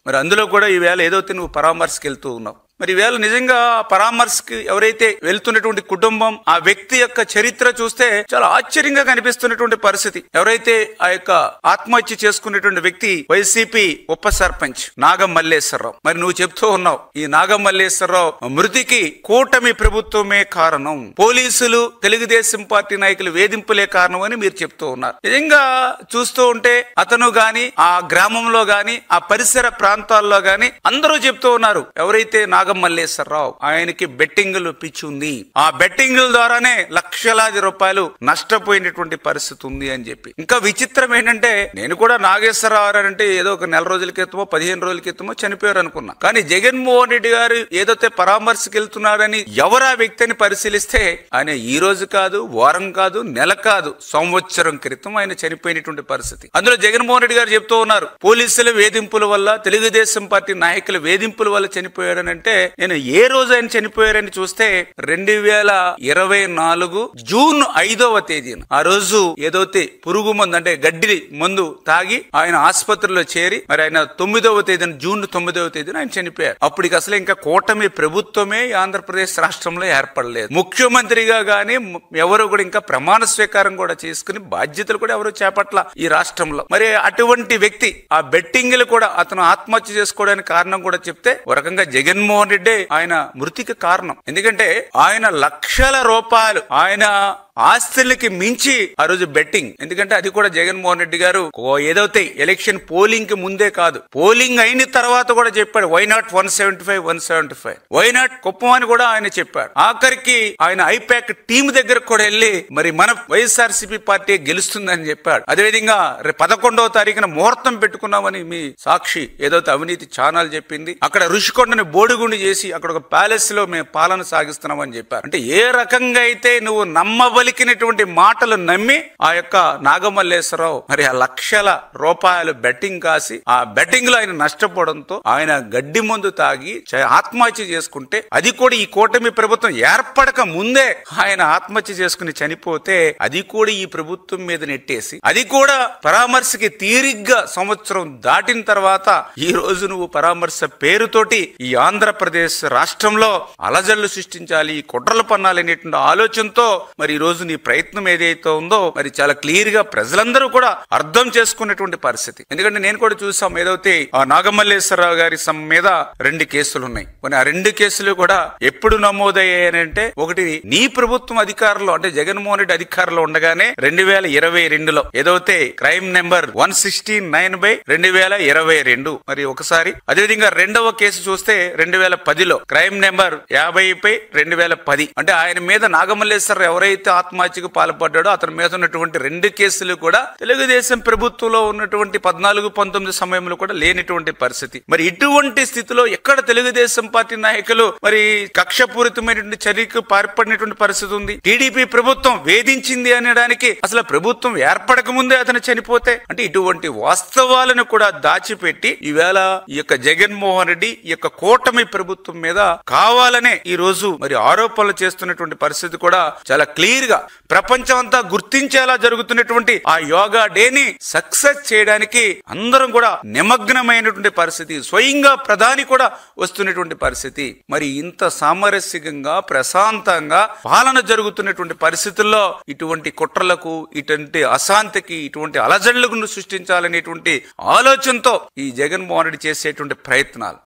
మరి అందులో కూడా ఈవేళ ఏదైతే నువ్వు పరామర్శకి వెళ్తూ ఉన్నావు, మరి ఈవేళ నిజంగా పరామర్శకి ఎవరైతే వెళ్తున్నటువంటి కుటుంబం, ఆ వ్యక్తి యొక్క చరిత్ర చూస్తే చాలా ఆశ్చర్యంగా కనిపిస్తున్నటువంటి పరిస్థితి. ఎవరైతే ఆ యొక్క ఆత్మహత్య చేసుకున్నటువంటి వ్యక్తి వైసీపీ ఉప సర్పంచ్ నాగం మల్లేశ్వరరావు. మరి నువ్వు చెప్తూ ఉన్నావు ఈ నాగం మల్లేశ్వరరావు మృతికి కూటమి ప్రభుత్వమే కారణం, పోలీసులు తెలుగుదేశం పార్టీ నాయకులు వేధింపులే కారణం అని మీరు చెప్తూ ఉన్నారు. నిజంగా చూస్తూ ఉంటే అతను గాని, ఆ గ్రామంలో గాని, ఆ పరిసర ప్రాంతాల్లో గాని అందరూ చెప్తూ ఉన్నారు ఎవరైతే నాగం మల్లేశ్వరరావు ఆయనకి బెట్టింగులు పిచ్చి ఉంది, ఆ బెట్టింగుల ద్వారానే లక్షలాది రూపాయలు నష్టపోయినటువంటి పరిస్థితి ఉంది అని చెప్పి. ఇంకా విచిత్రం ఏంటంటే నేను కూడా నాగేశ్వరరావు అంటే ఏదో ఒక నెల రోజుల క్రితమో 15 రోజుల క్రితమో చనిపోయారు అనుకున్నా. కానీ జగన్మోహన్ రెడ్డి గారు ఏదైతే పరామర్శకి వెళ్తున్నారని ఎవరు ఆ వ్యక్తిని పరిశీలిస్తే ఆయన ఈ రోజు కాదు, వారం కాదు, నెల కాదు, సంవత్సరం క్రితం ఆయన చనిపోయినటువంటి పరిస్థితి. అందులో జగన్మోహన్ రెడ్డి గారు చెప్తూ ఉన్నారు పోలీసుల వేధింపుల వల్ల, తెలుగుదేశం పార్టీ నాయకుల వేధింపుల వల్ల చనిపోయాడని. అంటే నేను ఏ రోజు ఆయన చనిపోయారని చూస్తే 2024 జూన్ 5వ తేదీన ఆ రోజు ఏదైతే పురుగు మందు అంటే గడ్డి మందు తాగి ఆయన ఆసుపత్రిలో చేరి మరి ఆయన 9వ తేదీన జూన్ 9వ తేదీన ఆయన చనిపోయారు. అప్పటికి అసలు ఇంకా కూటమి ప్రభుత్వమే ఆంధ్రప్రదేశ్ రాష్ట్రంలో ఏర్పడలేదు. ముఖ్యమంత్రిగా గానీ ఎవరు కూడా ఇంకా ప్రమాణ స్వీకారం కూడా చేసుకుని బాధ్యతలు కూడా ఎవరు చేపట్ల ఈ రాష్ట్రంలో. మరి అటువంటి వ్యక్తి ఆ బెట్టింగ్లు కూడా అతను ఆత్మహత్య చేసుకోవడానికి కారణం కూడా చెప్తే ఒక రకంగా జగన్మోహన్ రెడ్డి ఆయన మృతికి కారణం. ఎందుకంటే ఆయన లక్షల రూపాయలు ఆయన ఆస్తులకి మించి ఆ రోజు బెట్టింగ్. ఎందుకంటే అది కూడా జగన్మోహన్ రెడ్డి గారు ఏదైతే ఎలక్షన్ పోలింగ్ కి ముందే కాదు, పోలింగ్ అయిన తర్వాత కూడా చెప్పాడు why not 175 why not Kuppam అని కూడా ఆయన చెప్పాడు. ఆఖరికి ఆయన ఐపాక్ టీం దగ్గర కూడా వెళ్ళి మరి మన వైఎస్ఆర్సీపీ పార్టీ గెలుస్తుందని చెప్పాడు. అదేవిధంగా 11వ తారీఖున ముహూర్తం పెట్టుకున్నామని మీ సాక్షి ఏదైతే అవినీతి ఛానల్ చెప్పింది. అక్కడ ఋషికొండని బోడిగుండి చేసి అక్కడ ఒక ప్యాలెస్ లో మేము పాలన సాగిస్తున్నామని చెప్పారు. అంటే ఏ రకంగా అయితే నువ్వు పలికినటువంటి మాటలు నమ్మి ఆ యొక్క నాగమల్లేశ్వరరావు మరి ఆ లక్షల రూపాయలు బెట్టింగ్ కాసి ఆ బెట్టింగ్ లో ఆయన నష్టపోవడంతో ఆయన గడ్డి మందు తాగి ఆత్మహత్య చేసుకుంటే, అది కూడా ఈ కూటమి ప్రభుత్వం ఏర్పడక ముందే ఆయన ఆత్మహత్య చేసుకుని చనిపోతే అది కూడా ఈ ప్రభుత్వం మీద నెట్టేసి, అది కూడా పరామర్శకి తీరిగ్గా సంవత్సరం దాటిన తర్వాత ఈ రోజు నువ్వు పరామర్శ పేరుతోటి ఈ ఆంధ్రప్రదేశ్ రాష్ట్రంలో అలజడులు సృష్టించాలి, కుట్రలు పన్నాలనేటువంటి ఆలోచనతో మరి ఈ రోజు నీ ప్రయత్నం ఏదైతే ఉందో మరి చాలా క్లియర్ గా ప్రజలందరూ కూడా అర్థం చేసుకున్నటువంటి పరిస్థితి. ఎందుకంటే నేను కూడా చూసాం ఏదైతే ఆ నాగమల్లేశ్వరరావు గారి మీద 2 కేసులు ఉన్నాయి. ఆ 2 కేసులు కూడా ఎప్పుడు నమోదయ్యాయంటే, ఒకటి నీ ప్రభుత్వం అధికారంలో అంటే జగన్మోహన్ రెడ్డి అధికారంలో ఉండగానే 2022లో ఏదైతే క్రైమ్ నెంబర్ 169/2022 మరి ఒకసారి. అదేవిధంగా రెండవ కేసు చూస్తే 2010లో క్రైమ్ నెంబర్ 50/2010 అంటే ఆయన మీద నాగమల్లేశ్వరరావు ఎవరైతే ఆత్మహత్యకు పాల్పడ్డాడో అతని మీద ఉన్నటువంటి 2 కేసులు కూడా తెలుగుదేశం ప్రభుత్వంలో ఉన్నటువంటి 14-19 సమయంలో కూడా లేనిటువంటి పరిస్థితి. మరి ఇటువంటి స్థితిలో ఎక్కడ తెలుగుదేశం పార్టీ నాయకులు మరి కక్షపూరితమైనటువంటి చర్యకు పాల్పడినటువంటి పరిస్థితి ఉంది. టీడీపీ ప్రభుత్వం వేధించింది అనడానికి అసలు ప్రభుత్వం ఏర్పడక ముందే అతను చనిపోతే, అంటే ఇటువంటి వాస్తవాలను కూడా దాచిపెట్టి ఈవేళ ఈ యొక్క జగన్మోహన్ రెడ్డి ఈ యొక్క కూటమి ప్రభుత్వం మీద కావాలనే ఈ రోజు మరి ఆరోపణలు చేస్తున్నటువంటి పరిస్థితి కూడా చాలా క్లియర్ గా ప్రపంచం అంతా గుర్తించేలా జరుగుతున్నటువంటి ఆ యోగా డేని సక్సెస్ చేయడానికి అందరం కూడా నిమగ్నమైనటువంటి పరిస్థితి. స్వయంగా ప్రధాని కూడా వస్తున్నటువంటి పరిస్థితి. మరి ఇంత సామరస్యంగా ప్రశాంతంగా పాలన జరుగుతున్నటువంటి పరిస్థితుల్లో ఇటువంటి కుట్రలకు, ఇటువంటి అశాంతికి, ఇటువంటి అలజడులను సృష్టించాలనేటువంటి ఆలోచనతో ఈ జగన్మోహన్ రెడ్డి చేసేటువంటి ప్రయత్నాలు